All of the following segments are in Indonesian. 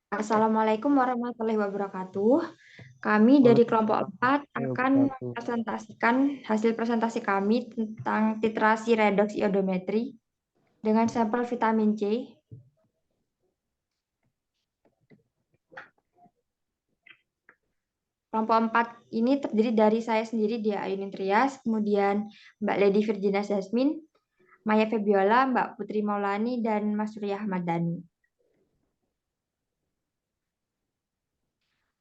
Assalamualaikum warahmatullahi wabarakatuh. Kami dari kelompok Waalaikumsalam 4 warahmatullahi akan wabarakatuh. mempresentasikan hasil presentasi kami tentang titrasi redoks iodometri dengan sampel vitamin C. Kelompok 4 ini terdiri dari saya sendiri, Dia Ayunin Trias, kemudian Mbak Lady Virginia Jasmine, Maya Febiola, Mbak Putri Maulani, dan Mas Surya Ahmad Dhani.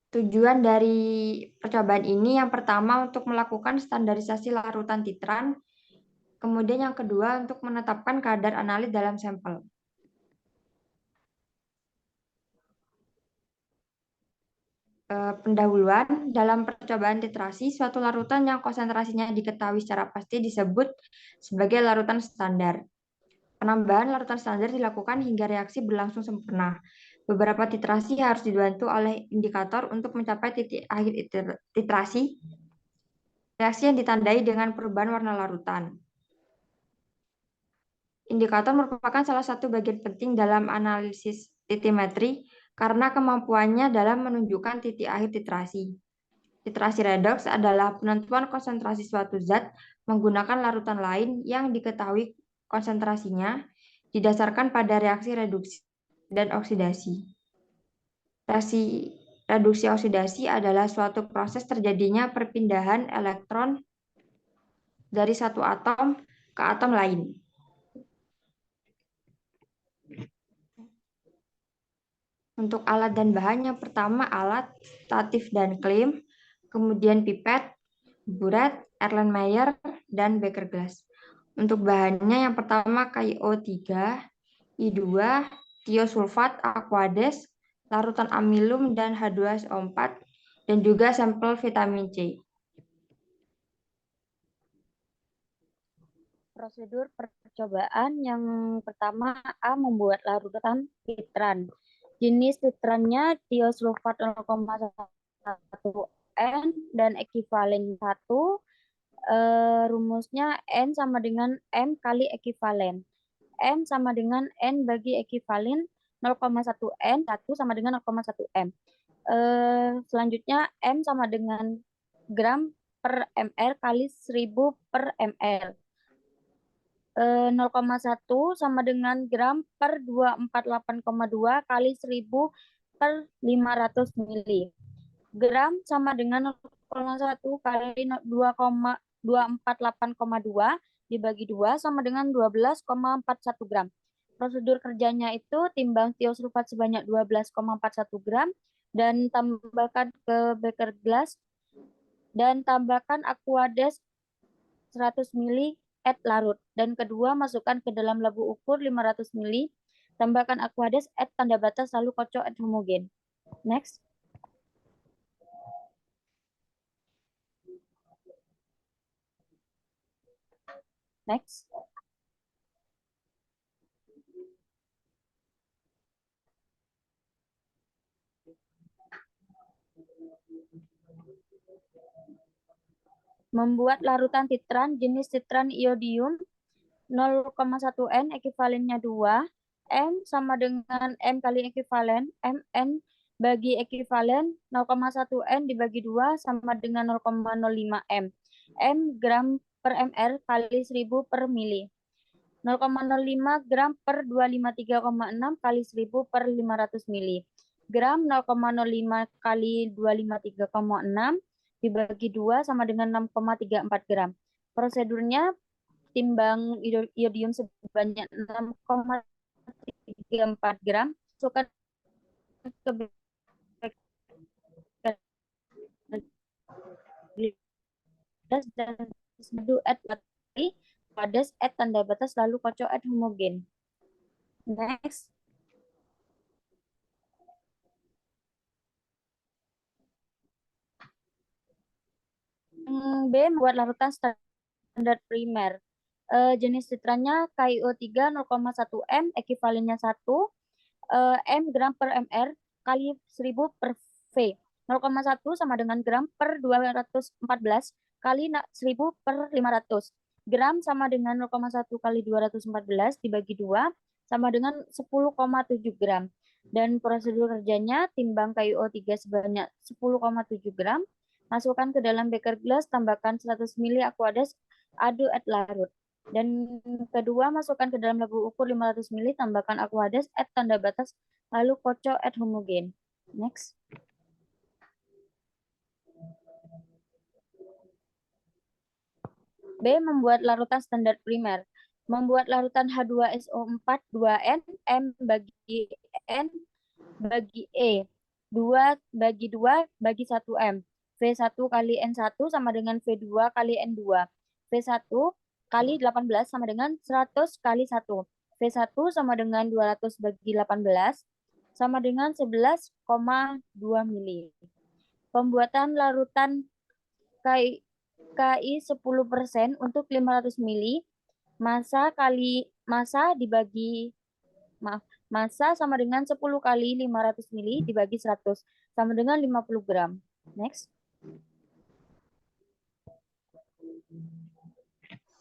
Tujuan dari percobaan ini yang pertama untuk melakukan standarisasi larutan titran. Kemudian yang kedua untuk menetapkan kadar analit dalam sampel. Pendahuluan, dalam percobaan titrasi, suatu larutan yang konsentrasinya diketahui secara pasti disebut sebagai larutan standar. Penambahan larutan standar dilakukan hingga reaksi berlangsung sempurna. Beberapa titrasi harus dibantu oleh indikator untuk mencapai titik akhir titrasi, reaksi yang ditandai dengan perubahan warna larutan. Indikator merupakan salah satu bagian penting dalam analisis titimetri karena kemampuannya dalam menunjukkan titik akhir titrasi. Titrasi redoks adalah penentuan konsentrasi suatu zat menggunakan larutan lain yang diketahui konsentrasinya didasarkan pada reaksi reduksi dan oksidasi. Reaksi reduksi oksidasi adalah suatu proses terjadinya perpindahan elektron dari satu atom ke atom lain. Untuk alat dan bahan, yang pertama alat, statif dan klem, kemudian pipet, buret, Erlenmeyer, dan beker glass. Untuk bahannya yang pertama KiO3, I2, tiosulfat, aquades, larutan amilum dan H2SO4, dan juga sampel vitamin C. Prosedur percobaan yang pertama A. Membuat larutan titran. Jenis titrannya tiosulfat 0,1 N dan ekivalen 1. Rumusnya N sama dengan M kali ekivalen. M sama dengan N bagi ekivalen 0,1 N, 1 sama dengan 0,1 M. Selanjutnya M sama dengan gram per ml kali 1000 per ml. 0,1 sama dengan gram per 248,2 kali 1000 per 500 mili. Gram sama dengan 0,1 kali 248,2 dibagi 2 sama dengan 12,41 gram. Prosedur kerjanya itu timbang tiosulfat sebanyak 12,41 gram dan tambahkan ke beker glass dan tambahkan aquades 100 mili add larut. Dan kedua, masukkan ke dalam labu ukur 500 mili. Tambahkan aquades, add tanda batas, lalu kocok add homogen. Next. Next. Membuat larutan titran jenis titran iodium 0,1 N ekivalennya 2. M sama dengan M kali ekivalen. Mn bagi ekivalen 0,1 N dibagi 2 sama dengan 0,05 M. M gram per ml kali 1000 per mili. 0,05 gram per 253,6 kali 1000 per 500 mili. Gram 0,05 kali 253,6 dibagi 2 sama dengan 6,34 gram. Prosedurnya timbang iodium sebanyak 6,34 gram, masukkan ke gelas dan madu add bateri, padas add tanda batas, lalu kocok add homogen. Next. B. Membuat larutan standar primer. Jenis titrannya KiO3 0,1 M, ekivalennya 1, M gram per ml kali 1000 per V. 0,1 sama dengan gram per 214 kali 1000 per 500. Gram sama dengan 0,1 kali 214 dibagi 2 sama dengan 10,7 gram. Dan prosedur kerjanya, timbang KiO3 sebanyak 10,7 gram, masukkan ke dalam beker gelas, tambahkan 100 ml Aquades, aduk add larut. Dan kedua, masukkan ke dalam labu ukur 500 ml, tambahkan Aquades, add tanda batas, lalu kocok add homogen. Next. B. Membuat larutan standar primer. Membuat larutan H2SO4 2N, M bagi N bagi E. 2 bagi 2 bagi 1M. V1 kali N1 sama dengan V2 kali N2. V1 kali 18 sama dengan 100 kali 1. V1 sama dengan 200 bagi 18 sama dengan 11,2 mili. Pembuatan larutan KI 10% untuk 500 mili, massa dibagi massa sama dengan 10 kali 500 mili dibagi 100 sama dengan 50 gram. Next.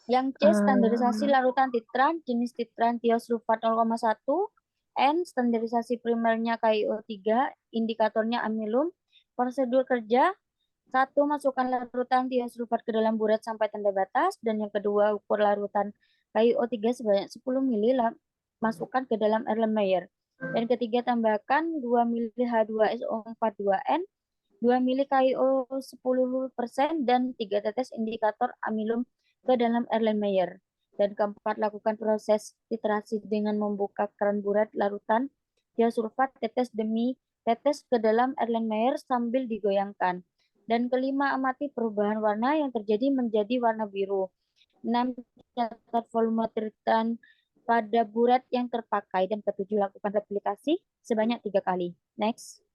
Yang C, standarisasi larutan titran, jenis titran tiosulfat 0,1, N, standarisasi primernya KiO3, indikatornya amilum. Prosedur kerja, 1. Masukkan larutan tiosulfat ke dalam buret sampai tanda batas. Dan yang kedua, ukur larutan KiO3 sebanyak 10 mili, masukkan ke dalam Erlenmeyer. Dan ketiga, tambahkan 2 mili H2SO4 2N, 2 mili KiO 10%, dan 3 tetes indikator amilum ke dalam Erlenmeyer. Dan keempat, lakukan proses titrasi dengan membuka keran buret larutan tiosulfat tetes demi tetes ke dalam Erlenmeyer sambil digoyangkan. Dan kelima, amati perubahan warna yang terjadi menjadi warna biru. 6. Catat volume titran pada buret yang terpakai. Dan ketujuh, lakukan replikasi sebanyak 3 kali. Next.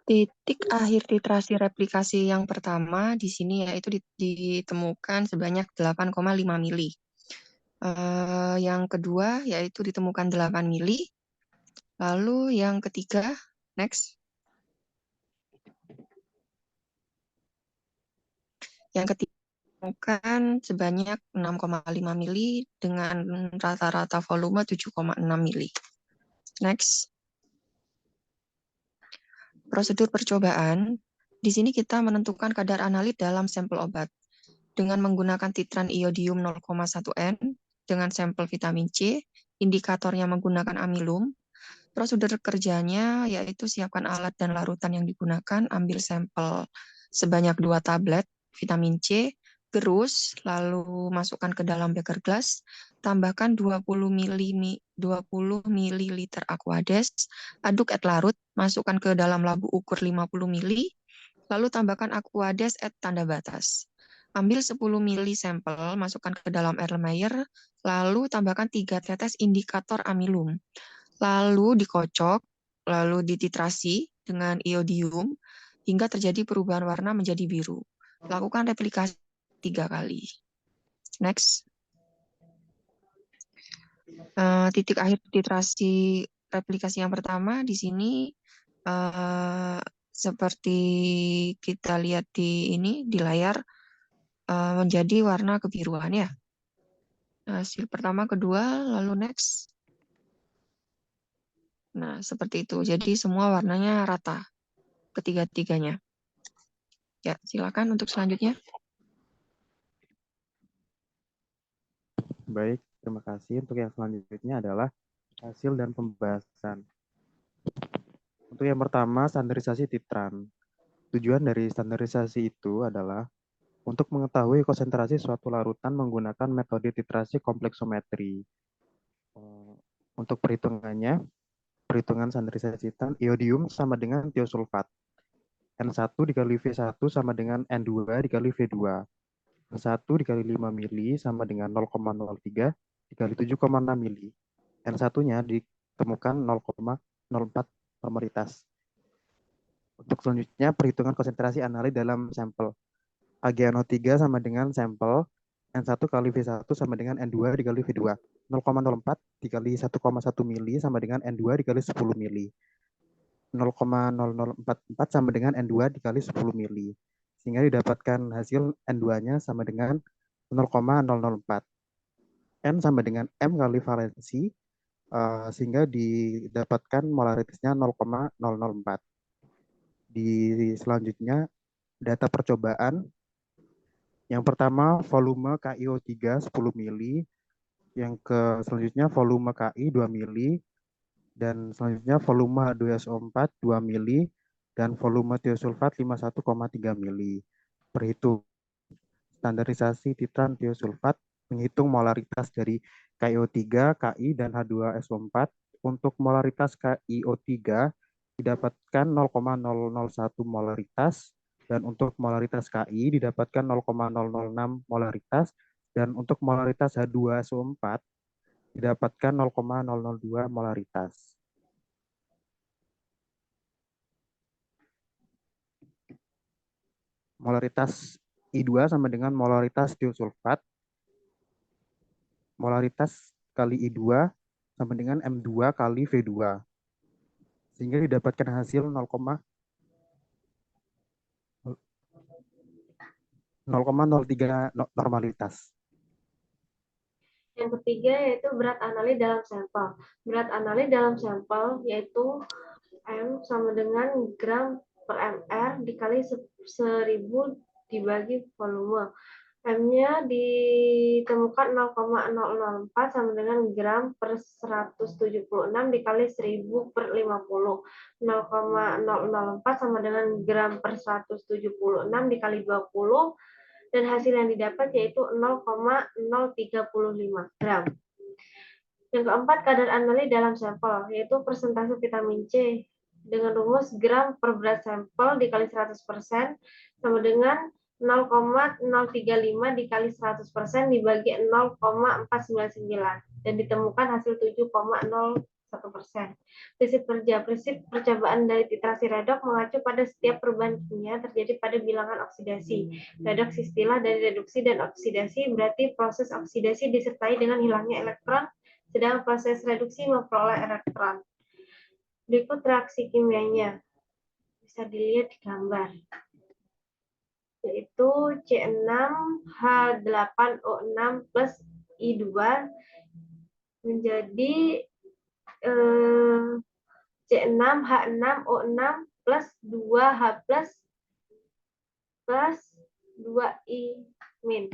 Titik akhir titrasi replikasi yang pertama di sini yaitu ditemukan sebanyak 8,5 mili. Yang kedua yaitu ditemukan 8 mili. Lalu yang ketiga, next. Yang ketiga ditemukan sebanyak 6,5 mili dengan rata-rata volume 7,6 mili. Next. Prosedur percobaan, di sini kita menentukan kadar analit dalam sampel obat dengan menggunakan titran iodium 0,1 N dengan sampel vitamin C, indikatornya menggunakan amilum. Prosedur kerjanya yaitu siapkan alat dan larutan yang digunakan, ambil sampel sebanyak 2 tablet vitamin C, gerus, lalu masukkan ke dalam beker gelas, tambahkan 20 ml Aquades, aduk add larut, masukkan ke dalam labu ukur 50 mili, lalu tambahkan Aquades add tanda batas. Ambil 10 mili sampel, masukkan ke dalam Erlenmeyer, lalu tambahkan 3 tetes indikator amilum. Lalu dikocok, lalu dititrasi dengan iodium, hingga terjadi perubahan warna menjadi biru. Lakukan replikasi 3 kali. Next. Titik akhir titrasi replikasi yang pertama di sini seperti kita lihat di layar menjadi warna kebiruan ya. Hasil pertama, kedua, lalu next. Nah, seperti itu. Jadi semua warnanya rata ketiga-tiganya. Ya, silakan untuk selanjutnya. Baik, terima kasih. Untuk yang selanjutnya adalah hasil dan pembahasan. Untuk yang pertama, standarisasi titran. Tujuan dari standarisasi itu adalah untuk mengetahui konsentrasi suatu larutan menggunakan metode titrasi kompleksometri. Untuk perhitungannya, perhitungan standarisasi titran, iodium sama dengan tiosulfat. N1 dikali V1 sama dengan N2 dikali V2. N1 dikali 5 mili sama dengan 0,03 dikali 7,6 mili. N1-nya ditemukan 0,04 normalitas. Untuk selanjutnya, perhitungan konsentrasi analit dalam sampel. AgNO3 sama dengan sampel N1 kali V1 sama dengan N2 dikali V2. 0,04 dikali 1,1 mili sama dengan N2 dikali 10 mili. 0,0044 sama dengan N2 dikali 10 mili. sehingga didapatkan hasil N2-nya sama dengan 0,004. N sama dengan M kali valensi, sehingga didapatkan molaritasnya 0,004. Di selanjutnya, data percobaan. Yang pertama, volume KiO3 10 mili. Yang selanjutnya, volume Ki 2 mili. Dan selanjutnya, volume H2SO4 2 mili. Dan volume tiosulfat 51,3 mili. Perhitung standarisasi titran tiosulfat, menghitung molaritas dari KiO3, Ki, dan H2SO4. Untuk molaritas KiO3 didapatkan 0,001 molaritas, dan untuk molaritas Ki didapatkan 0,006 molaritas, dan untuk molaritas H2SO4 didapatkan 0,002 molaritas. Molaritas I2 sama dengan molaritas tiosulfat. Molaritas kali I2 sama dengan M2 kali V2. Sehingga didapatkan hasil 0,03 normalitas. Yang ketiga yaitu berat analit dalam sampel. Berat analit dalam sampel yaitu M sama dengan gram per mr dikali 1000 dibagi volume. M-nya ditemukan 0,004 sama dengan gram per 176 dikali 1000 per 50. 0,004 sama dengan gram per 176 dikali 20. Dan hasil yang didapat yaitu 0,035 gram. Yang keempat, kadar analit dalam sampel, yaitu persentase vitamin C dengan rumus gram per berat sampel dikali 100% sama dengan 0,035 dikali 100% dibagi 0,499 dan ditemukan hasil 7,01%. Prinsip percobaan dari titrasi redoks mengacu pada setiap perubahan kimia terjadi pada bilangan oksidasi. Redoks istilah dari reduksi dan oksidasi berarti proses oksidasi disertai dengan hilangnya elektron, sedang proses reduksi memperoleh elektron. Berikut reaksi kimianya. Bisa dilihat di gambar. Yaitu C6H8O6 plus I2 menjadi C6H6O6 plus 2H plus 2I min.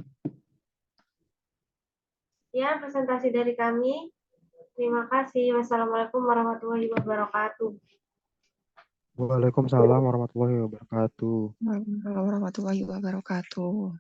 Ya, presentasi dari kami. Terima kasih. Wassalamualaikum warahmatullahi wabarakatuh. Waalaikumsalam warahmatullahi wabarakatuh. Warahmatullahi wabarakatuh.